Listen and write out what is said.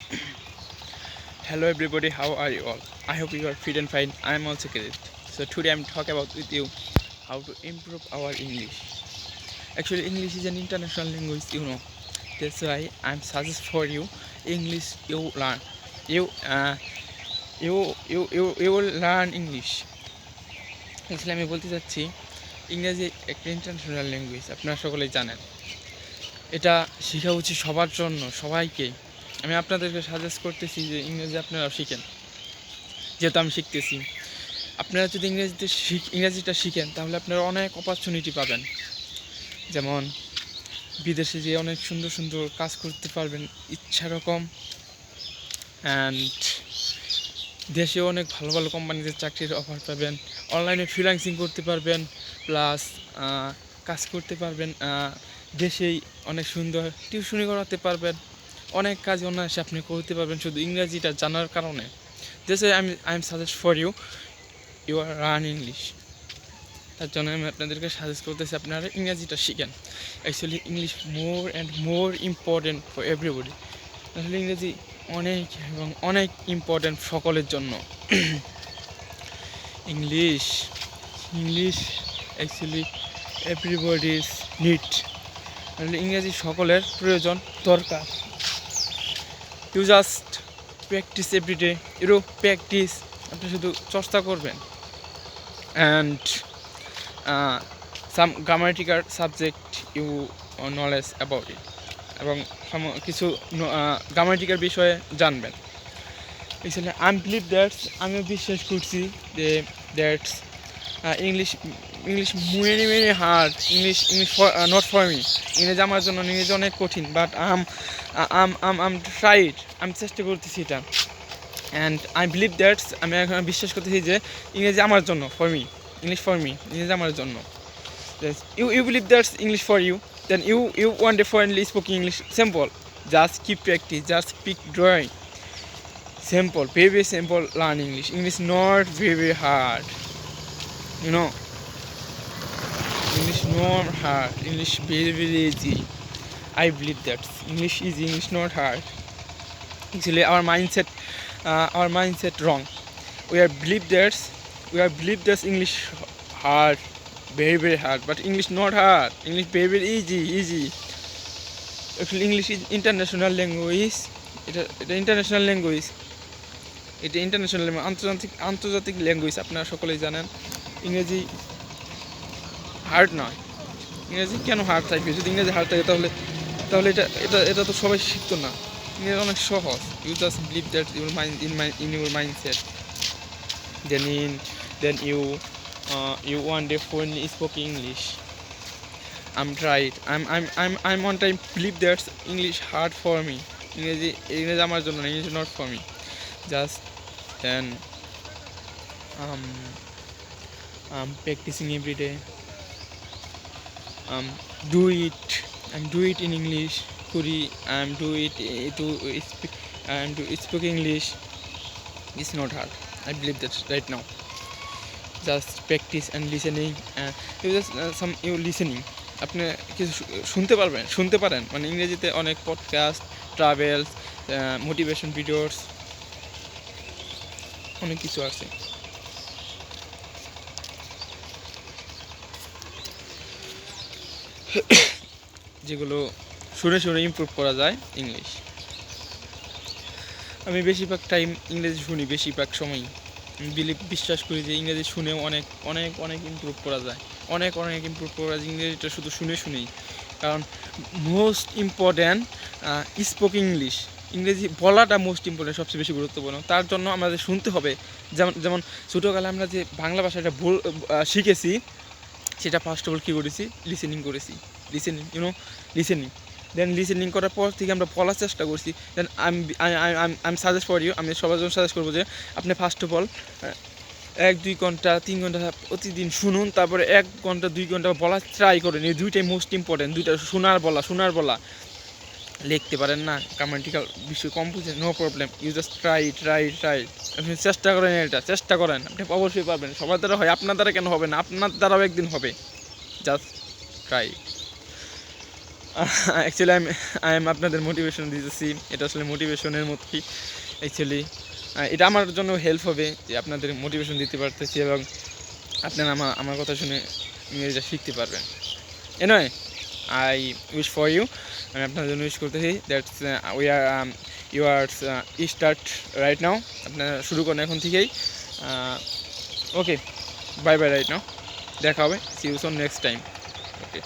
Hello everybody, how are you all? I hope you are fit and fine. I am also great. So today I'm talking about with you how to improve our English. Actually, English is an international language, you know. That's why I'm suggest for you English you learn. You you will learn English. Actually আমি বলতে চাচ্ছি ইংরেজি একটা international language, আপনারা সকলেই জানেন। এটা শেখা উচিত সবার জন্য, সবাইকে। আমি আপনাদেরকে সাজেস্ট করতেছি যে ইংরেজি আপনারাও শিখেন, যেহেতু আমি শিখতেছি। আপনারা যদি ইংরেজিটা শিখেন তাহলে আপনারা অনেক অপরচুনিটি পাবেন। যেমন বিদেশে যেয়ে অনেক সুন্দর সুন্দর কাজ করতে পারবেন ইচ্ছা রকম, অ্যান্ড দেশেও অনেক ভালো ভালো কোম্পানিতে চাকরির অফার পাবেন। অনলাইনে ফ্রিল্যান্সিং করতে পারবেন, প্লাস কাজ করতে পারবেন। দেশেই অনেক সুন্দর টিউশনি করাতে পারবেন, অনেক কাজ অনায়াসে আপনি করতে পারবেন শুধু ইংরেজিটা জানার কারণে। This I am suggest for you are learn English. তার জন্য আমি আপনাদেরকে সাজেস্ট করতেছি আপনারা ইংরেজিটা শিখেন। Actually English more and more important for everybody. আসলে ইংরেজি অনেক এবং অনেক ইম্পর্টেন্ট সকলের জন্য। English English actually everybody's need. আসলে ইংরেজি সকলের প্রয়োজন, দরকার। You just practice everyday, practice, আপনি শুধু চর্চা করবেন। And some grammatical subject you knowledge about it, এবং কিছু গ্রামাটিক্যাল বিষয়ে জানবেন। এছাড়া আমিও বিশ্বাস করছি যে that's English many hard. English not for me. ইংরেজি আমার জন্য ইংরেজি অনেক কঠিন, বাট আম ট্রাইড, আমি চেষ্টা করতেছি এটা। অ্যান্ড আই বিলিভ দ্যাটস, আমি এখন বিশ্বাস করতেছি যে ইংরেজি আমার জন্য, for me, English for me, ইংরেজি আমার জন্য। You believe that's English for you, then you want to finally speak English. Simple, just keep practice, just speak drawing. Simple, very simple. Learn English not very hard, you know. English not hard, English very easy. I believe that English is not hard. Actually our mindset wrong. We are believe that English hard, very hard, but English not hard. English very easy. Actually English is international language. এটা international language, আন্তর্জাতিক language. আপনারা সকলেই জানেন ইংরেজি hard নয়। ইংরেজি কেন hard থাকবে? যদি ইংরেজি হার্ড থাকে তাহলে এটা তো সবাই শিখতো না। ইংরেজি অনেক সহজ। You just believe that in your mindset, then you one day finally spoke English. I'm tried. I'm one time believe that English hard for me. ইংরেজি আমার জন্য, ইংরেজি not for me. Just then I'm practicing every day. Do it in English. Kuri do it to speak English. It's not hard. I believe that right now. Just practice and listening. You listening. আপনি কিছু শুনতে পারেন মানে ইংরেজিতে অনেক podcast, travels, motivation videos, অনেক কিছু আছে। যেগুলো শুনে ইমপ্রুভ করা যায় ইংলিশ। আমি বেশিরভাগ টাইম ইংরেজি শুনি, বেশিরভাগ সময়ই বিশ্বাস করি যে ইংরেজি শুনেও অনেক ইমপ্রুভ করা যায়, অনেক ইমপ্রুভ করা যায় ইংরেজিটা শুধু শুনেই। কারণ মোস্ট ইম্পর্ট্যান্ট স্পোকিং ইংলিশ, ইংরেজি বলাটা মোস্ট ইম্পর্ট্যান্ট, সবচেয়ে বেশি গুরুত্বপূর্ণ। তার জন্য আমাদের শুনতে হবে। যেমন ছোটোকালে আমরা যে বাংলা ভাষাটা শিখেছি, সেটা ফার্স্ট অফ অল কী করেছি? লিসেনিং করেছি। লিসেনিং দেন লিসেনিং করার পর থেকে আমরা বলার চেষ্টা করছি। দেন আমি সাজেস্ট ফর ইউ, আমি সবার জন্য সাজেস্ট করবো যে আপনি ফার্স্ট অফ অল 1-2 ঘন্টা 3 ঘন্টা প্রতিদিন শুনুন, তারপরে 1 ঘন্টা 2 ঘন্টা বলার ট্রাই করেন। এই দুইটাই মোস্ট ইম্পর্টেন্ট, দুইটা শোনার বলা। লিখতে পারেন না, গ্রামাটিক্যাল বিষয় কম বুঝে, no problem, you just try. আপনি চেষ্টা করেন, আপনি অবশ্যই পারবেন। সবার দ্বারা হয়, আপনার দ্বারা কেন হবে না? আপনার দ্বারাও একদিন হবে। Just try. Actually I am আপনাদের মোটিভেশন দিতেছি, এটা আসলে মোটিভেশনের মতোই অ্যাকচুয়ালি। এটা আমার জন্য হেল্প হবে যে আপনাদের মোটিভেশন দিতে পারতেছি এবং আপনারা আমার কথা শুনে ইংরেজিটা শিখতে পারবেন। Enjoy I wish for you, আমি আপনার জন্য উইশ করতেছি that's we are you are start right now, আপনারা শুরু করেন এখন থেকেই। Okay, bye bye right now, দেখা হবে, see you soon next time. Okay.